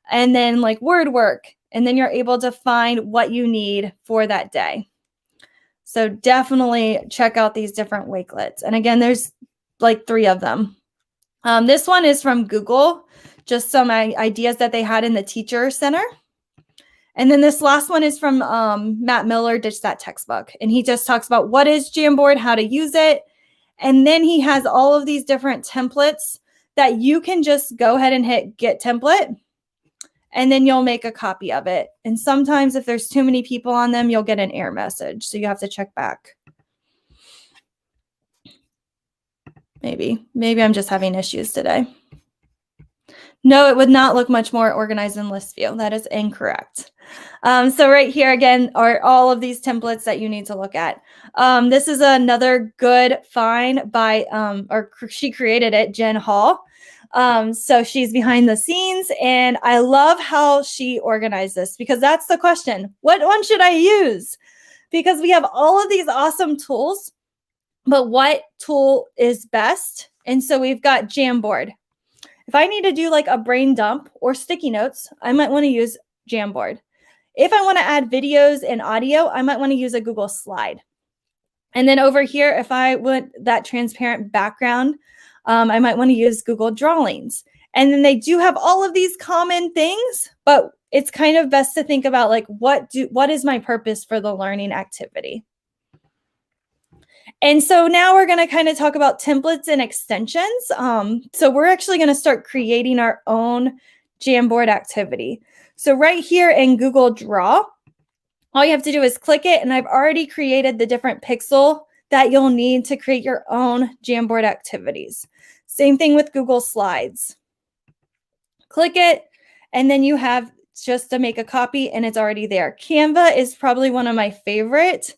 And then like word work. And then you're able to find what you need for that day. So definitely check out these different Wakelets. And again, there's like 3 of them. This one is from Google, just some ideas that they had in the Teacher Center. And then this last one is from Matt Miller, Ditch That Textbook. And he just talks about what is Jamboard, how to use it. And then he has all of these different templates that you can just go ahead and hit Get Template. And then you'll make a copy of it. And sometimes if there's too many people on them, you'll get an error message. So you have to check back. Maybe I'm just having issues today. No, it would not look much more organized in list view. That is incorrect. So right here again are all of these templates that you need to look at. This is another good find by, she created it, Jen Hall. So she's behind the scenes, and I love how she organized this because that's the question. What one should I use? Because we have all of these awesome tools, but what tool is best? And so we've got Jamboard. If I need to do like a brain dump or sticky notes, I might want to use Jamboard. If I want to add videos and audio, I might want to use a Google Slide. And then over here, if I want that transparent background, I might want to use Google Drawings. And then they do have all of these common things, but it's kind of best to think about like, what is my purpose for the learning activity? And so now we're going to kind of talk about templates and extensions. So we're actually going to start creating our own Jamboard activity. So right here in Google Draw, all you have to do is click it, and I've already created the different pixel that you'll need to create your own Jamboard activities. Same thing with Google Slides. Click it, and then you have just to make a copy, and it's already there. Canva is probably one of my favorite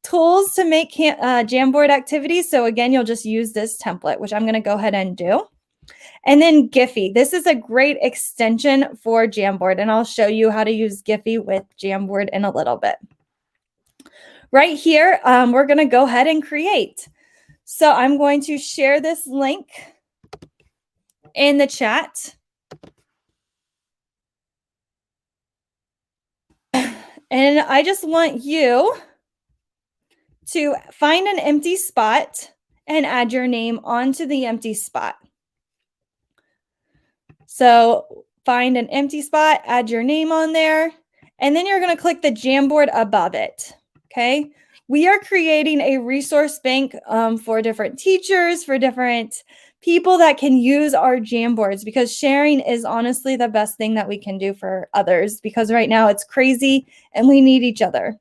tools to make Jamboard activities. So again, you'll just use this template, which I'm going to go ahead and do. And then Giphy. This is a great extension for Jamboard, and I'll show you how to use Giphy with Jamboard in a little bit. Right here, we're going to go ahead and create. So I'm going to share this link in the chat. And I just want you to find an empty spot and add your name onto the empty spot. So find an empty spot, add your name on there, and then you're going to click the Jamboard above it. Okay. We are creating a resource bank for different teachers, for different people that can use our Jamboards, because sharing is honestly the best thing that we can do for others, because right now it's crazy and we need each other.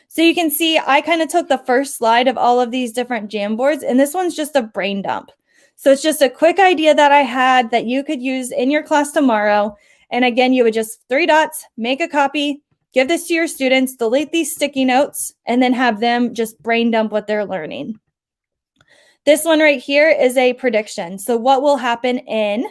So you can see I kind of took the first slide of all of these different Jamboards, and this one's just a brain dump. So it's just a quick idea that I had that you could use in your class tomorrow. And again, you would just 3 dots, make a copy, give this to your students, delete these sticky notes, and then have them just brain dump what they're learning. This one right here is a prediction. So what will happen in,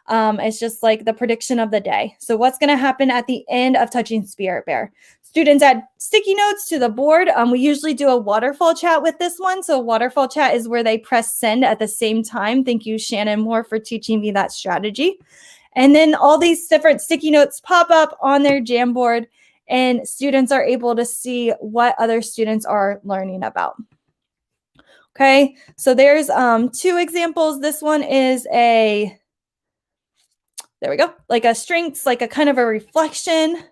it's just like the prediction of the day. So what's going to happen at the end of Touching Spirit Bear? Students add sticky notes to the board. We usually do a waterfall chat with this one. So waterfall chat is where they press send at the same time. Thank you, Shannon Moore, for teaching me that strategy. And then all these different sticky notes pop up on their Jamboard, and students are able to see what other students are learning about. Okay, so there's 2 examples. This one is there we go, like a strengths, like a kind of a reflection.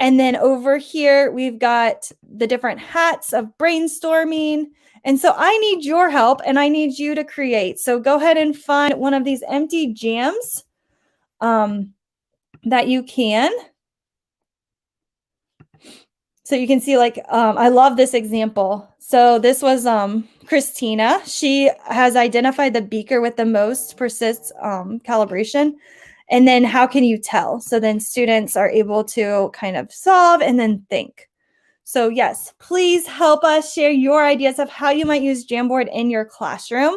And then over here, we've got the different hats of brainstorming. And so I need your help, and I need you to create. So go ahead and find one of these empty jams that you can. So you can see, like, I love this example. So this was Christina. She has identified the beaker with the most persists calibration. And then how can you tell? So then students are able to kind of solve and then think. So yes, please help us share your ideas of how you might use Jamboard in your classroom.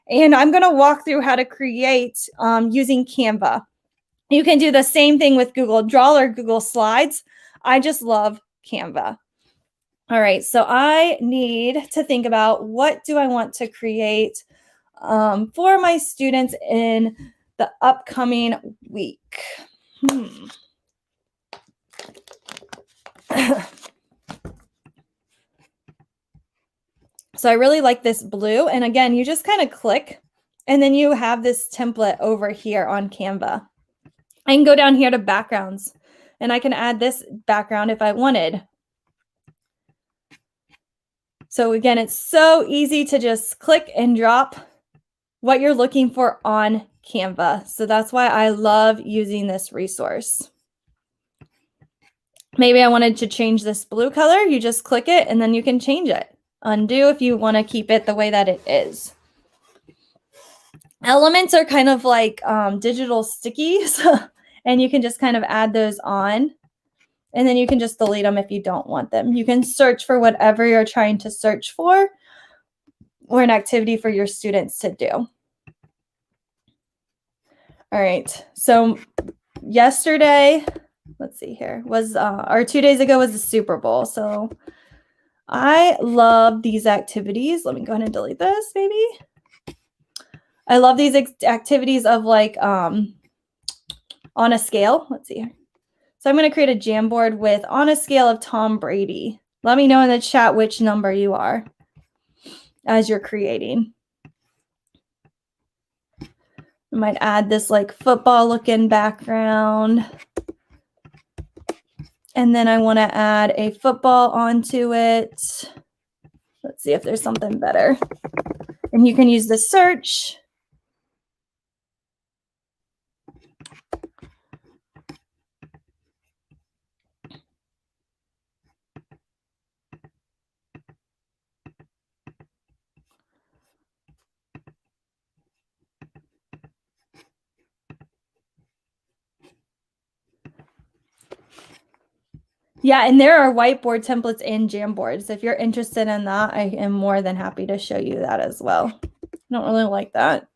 And I'm going to walk through how to create using Canva. You can do the same thing with Google Draw or Google Slides. I just love Canva. All right, so I need to think about, what do I want to create for my students in the upcoming week. So I really like this blue. And again, you just kind of click, and then you have this template over here on Canva. I can go down here to backgrounds, and I can add this background if I wanted. So again, it's so easy to just click and drop what you're looking for on Canva. So that's why I love using this resource. Maybe I wanted to change this blue color. You just click it, and then you can change it. Undo if you want to keep it the way that it is. Elements are kind of like digital stickies, and you can just kind of add those on. And then you can just delete them if you don't want them. You can search for whatever you're trying to search for, or an activity for your students to do. All right, so yesterday, let's see here, was, or 2 days ago was the Super Bowl. So I love these activities. Let me go ahead and delete this, maybe. I love these activities of like on a scale. Let's see here. So I'm going to create a Jamboard with on a scale of Tom Brady. Let me know in the chat which number you are as you're creating. I might add this like football looking background. And then I want to add a football onto it. Let's see if there's something better. And you can use the search. Yeah, and there are whiteboard templates in Jamboard. So if you're interested in that, I am more than happy to show you that as well. I don't really like that.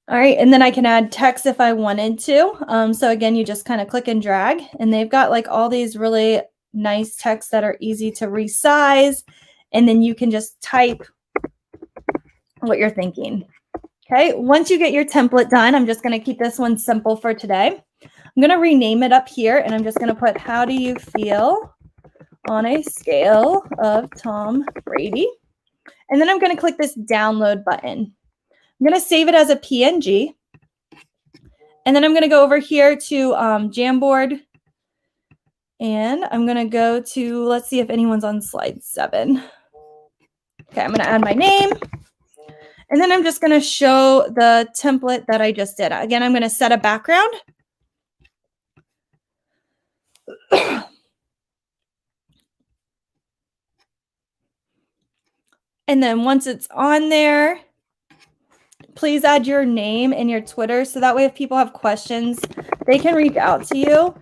All right, and then I can add text if I wanted to. So again, you just kind of click and drag, and they've got like all these really nice texts that are easy to resize, and then you can just type what you're thinking. Okay, once you get your template done, I'm just going to keep this one simple for today. I'm going to rename it up here, and I'm just going to put, how do you feel on a scale of Tom Brady? And then I'm going to click this download button. I'm going to save it as a PNG. And then I'm going to go over here to Jamboard. And I'm going to go to, let's see if anyone's on slide 7. Okay, I'm going to add my name. And then I'm just going to show the template that I just did. Again, I'm going to set a background. And then once it's on there, please add your name and your Twitter. So that way, if people have questions, they can reach out to you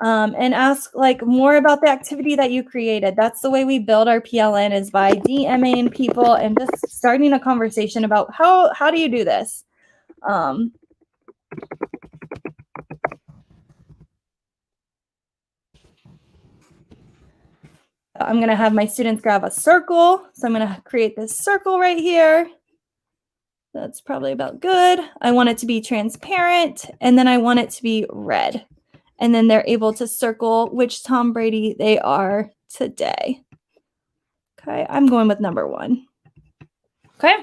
and ask like more about the activity that you created. That's the way we build our PLN, is by DMing people and just starting a conversation about how do you do this? I'm going to have my students grab a circle. So I'm going to create this circle right here. That's probably about good. I want it to be transparent, and then I want it to be red. And then they're able to circle which Tom Brady they are today. Okay, I'm going with number 1. Okay,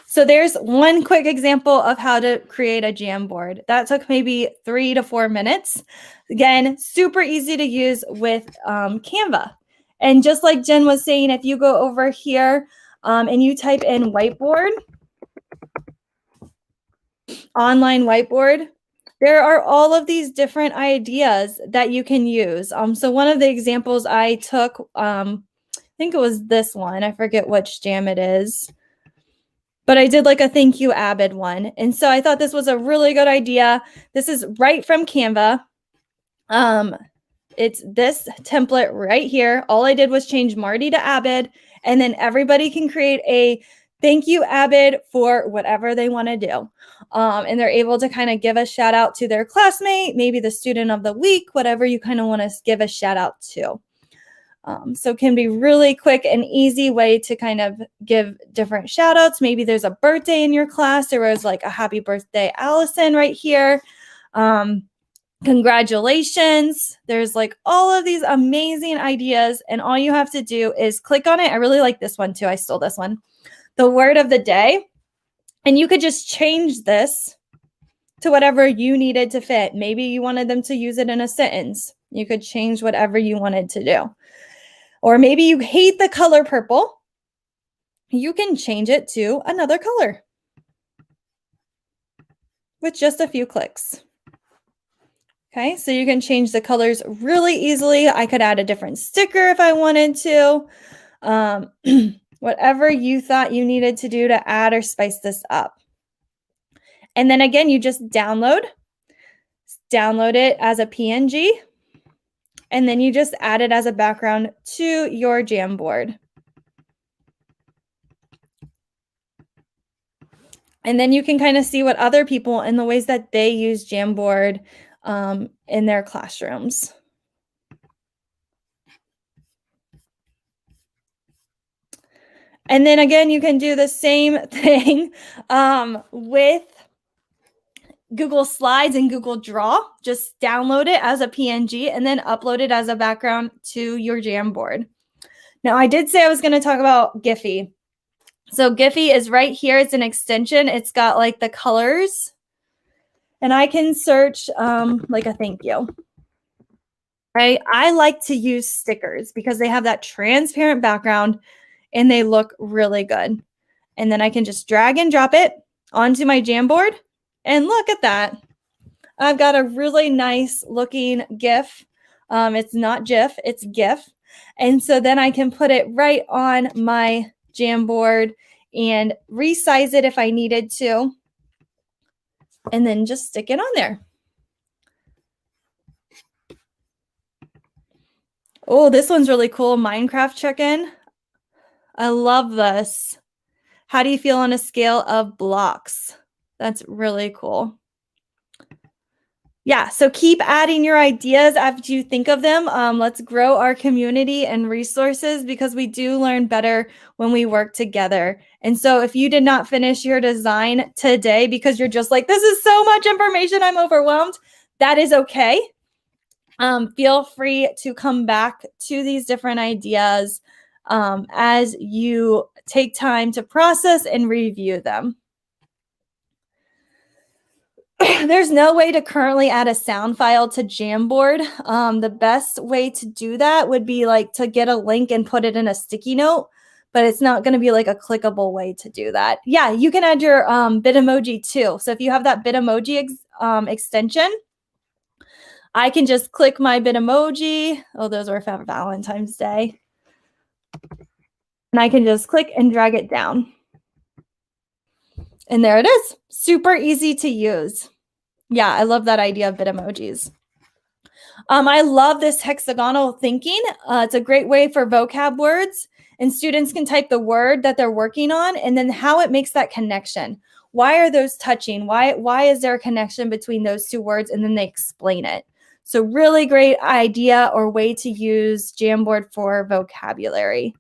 so there's one quick example of how to create a Jamboard. That took maybe 3 to 4 minutes. Again, super easy to use with Canva. And just like Jen was saying, if you go over here and you type in whiteboard, online whiteboard, there are all of these different ideas that you can use. So one of the examples I took, I think it was this one. I forget which jam it is. But I did like a thank you, Abid one. And so I thought this was a really good idea. This is right from Canva. It's this template right here. All I did was change Marty to Abid, and then everybody can create a thank you, Abid, for whatever they want to do. And they're able to kind of give a shout out to their classmate, maybe the student of the week, whatever you kind of want to give a shout out to. So it can be really quick and easy way to kind of give different shout outs. Maybe there's a birthday in your class. There was like a happy birthday, Allison, right here. Congratulations. There's like all of these amazing ideas, and all you have to do is click on it. I really like this one too. I stole this one. The word of the day. And you could just change this to whatever you needed to fit. Maybe you wanted them to use it in a sentence. You could change whatever you wanted to do. Or maybe you hate the color purple. You can change it to another color with just a few clicks. Okay, so you can change the colors really easily. I could add a different sticker if I wanted to. Whatever you thought you needed to do to add or spice this up. And then again, you just download it as a PNG, and then you just add it as a background to your Jamboard. And then you can kind of see what other people and the ways that they use Jamboard in their classrooms. And then again, you can do the same thing with Google Slides and Google Draw. Just download it as a PNG and then upload it as a background to your Jamboard. Now, I did say I was going to talk about Giphy. So Giphy is right here. It's an extension. It's got like the colors. And I can search like a thank you. Right? I like to use stickers because they have that transparent background and they look really good. And then I can just drag and drop it onto my Jamboard. And look at that. I've got a really nice looking GIF. It's not GIF, it's GIF. And so then I can put it right on my Jamboard and resize it if I needed to. And then just stick it on there. Oh, this one's really cool. Minecraft check-in. I love this. How do you feel on a scale of blocks? That's really cool. Yeah, so keep adding your ideas after you think of them. Let's grow our community and resources because we do learn better when we work together. And so if you did not finish your design today because you're just like, this is so much information, I'm overwhelmed, that is okay. Feel free to come back to these different ideas as you take time to process and review them. There's no way to currently add a sound file to Jamboard. The best way to do that would be like to get a link and put it in a sticky note, but it's not going to be like a clickable way to do that. Yeah, you can add your Bitmoji too. So if you have that Bitmoji extension, I can just click my Bitmoji. Oh, those were for Valentine's Day. And I can just click and drag it down. And there it is. Super easy to use. Yeah, I love that idea of Bitmojis. I love this hexagonal thinking. It's a great way for vocab words, and students can type the word that they're working on and then how it makes that connection. Why are those touching? Why is there a connection between those two words? And then they explain it. So really great idea or way to use Jamboard for vocabulary.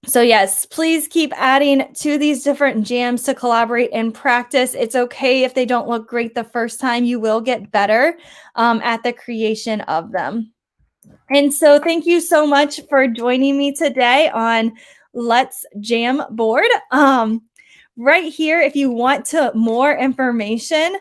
So yes, please keep adding to these different jams to collaborate and practice. It's okay if they don't look great the first time. You will get better at the creation of them. And so thank you so much for joining me today on Let's Jamboard. Right here, if you want more information,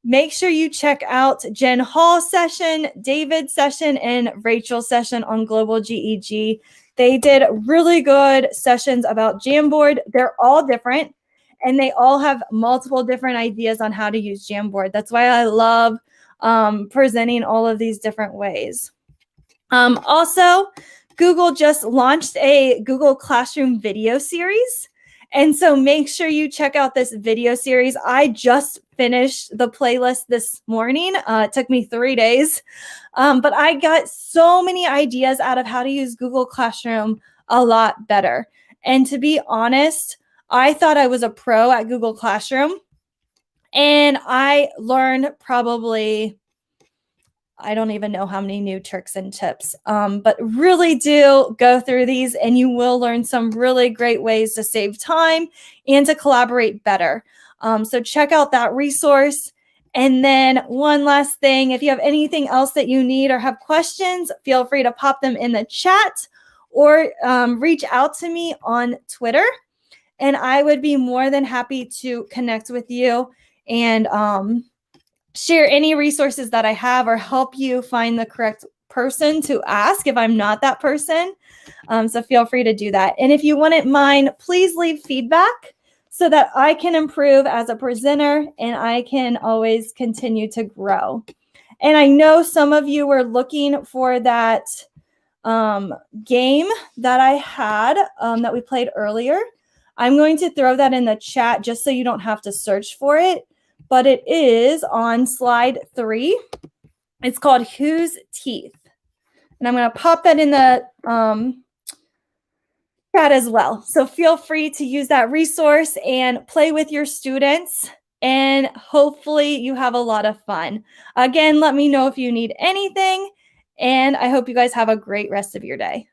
make sure you check out Jen Hall's session, David's session, and Rachel's session on Global GEG. They did really good sessions about Jamboard. They're all different, and they all have multiple different ideas on how to use Jamboard. That's why I love presenting all of these different ways. Also, Google just launched a Google Classroom video series. And so make sure you check out this video series. I just finished the playlist this morning. It took me 3 days, but I got so many ideas out of how to use Google Classroom a lot better. And to be honest, I thought I was a pro at Google Classroom, and I learned probably, I don't even know how many new tricks and tips, but really do go through these and you will learn some really great ways to save time and to collaborate better. So check out that resource. And then one last thing, if you have anything else that you need or have questions, feel free to pop them in the chat or reach out to me on Twitter. And I would be more than happy to connect with you and share any resources that I have or help you find the correct person to ask if I'm not that person. So feel free to do that. And if you wouldn't mind, please leave feedback so that I can improve as a presenter and I can always continue to grow. And I know some of you were looking for that game that I had that we played earlier. I'm going to throw that in the chat just so you don't have to search for it. But it is on slide 3. It's called Whose Teeth? And I'm going to pop that in the chat as well. So feel free to use that resource and play with your students. And hopefully you have a lot of fun. Again, let me know if you need anything. And I hope you guys have a great rest of your day.